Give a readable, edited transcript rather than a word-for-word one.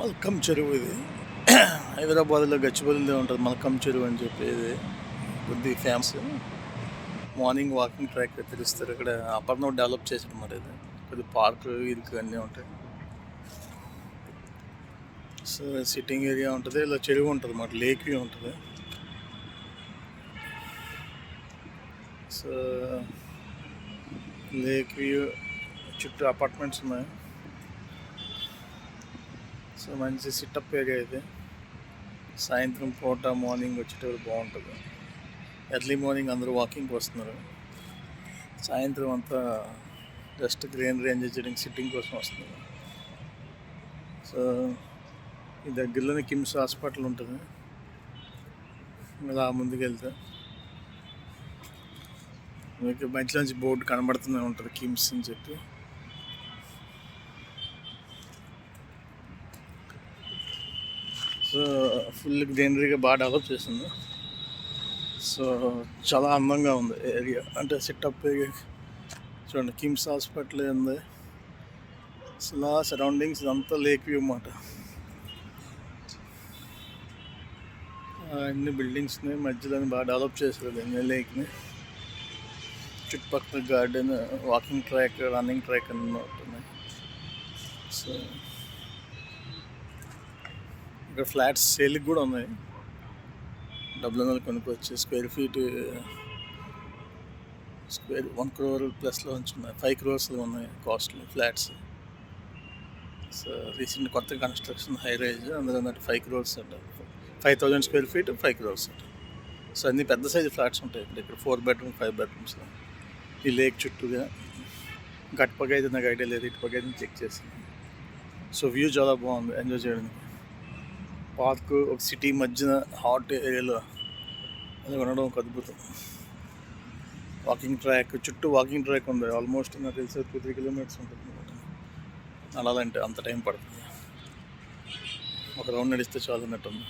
Malcolm చెరువు ఇది. హైదరాబాద్లో గచ్చిబౌలిలో ఉంటుంది మల్కం చెరువు అని చెప్పి. ఇది కొద్ది ఫేమస్. మార్నింగ్ వాకింగ్ ట్రాక్ తెలుస్తారు. ఇక్కడ అప్పట్లో డెవలప్ చేసాడు మరి. ఇది కొద్ది పార్క్ ఇది అన్నీ ఉంటాయి. సో సిట్టింగ్ ఏరియా ఉంటుంది, ఇలా చెరువు ఉంటుంది మాట, లేక్ వ్యూ ఉంటుంది. సో లేక్ వ్యూ చుట్టూ అపార్ట్మెంట్స్ ఉన్నాయి. సో మంచి సిట్టప్ ఏరియా ఇది. సాయంత్రం పూట మార్నింగ్ వచ్చేటప్పుడు బాగుంటుంది. ఎర్లీ మార్నింగ్ అందరూ వాకింగ్కి వస్తున్నారు. సాయంత్రం అంతా జస్ట్ గ్రీనరీ ఎంజాయ్ చేయడానికి సిట్టింగ్ కోసం వస్తున్నారు. సో ఈ దగ్గరలోనే కిమ్స్ హాస్పిటల్ ఉంటుంది. ఇలా ముందుకు వెళ్తే మీకు మధ్యలోంచి బోర్డు కనబడుతూనే ఉంటుంది కిమ్స్ అని చెప్పి. సో ఫుల్ గ్రీనరీగా బాగా డెవలప్ చేసింది. సో చాలా అందంగా ఉంది ఏరియా, అంటే సెటప్ ఏరియా చూడండి. కిమ్స్ హాస్పిటల్ ఉంది. అసలు సరౌండింగ్స్ ఇదంతా లేక్ వ్యూ అన్నమాట. అన్ని బిల్డింగ్స్ని మధ్యలో బాగా డెవలప్ చేశారు లేక్ని. చుట్టుపక్కల garden, walking track, running track అన్నీ ఉంటున్నాయి. సో ఇక్కడ ఫ్లాట్స్ సేల్కి కూడా ఉన్నాయి. డబ్బులు కొనుక్కొచ్చి స్క్వేర్ 1 crore ప్లస్లో ఉన్నాయి. 5 crores ఉన్నాయి కాస్ట్లు ఫ్లాట్స్. సో రీసెంట్ కొత్త కన్స్ట్రక్షన్ హై రైజ్, అందులో 5 crores అంట. 5,000 square feet 5 crores అంట. సో అన్ని పెద్ద సైజు ఫ్లాట్స్ ఉంటాయి ఇక్కడ 4 bedroom 5 bedrooms. ఈ లేక్ చుట్టూగా గట్పగా అయితే నాకు ఐడియా లేదు, ఇటుపక్క అయితే చెక్ చేసింది. సో వ్యూ చాలా బాగుంది ఎంజాయ్ చేయడానికి. పార్క్ ఒక సిటీ మధ్యన హాట్ ఏరియాలో అది ఉండడం ఒక అద్భుతం. వాకింగ్ ట్రాక్ చుట్టూ వాకింగ్ ట్రాక్ ఉంది. ఆల్మోస్ట్ నాకు తెలిసి 2-3 kilometers ఉంటుంది. నడాలంటే అంత టైం పడుతుంది. ఒక రౌండ్ నడిస్తే చాలు అన్నట్టుంది.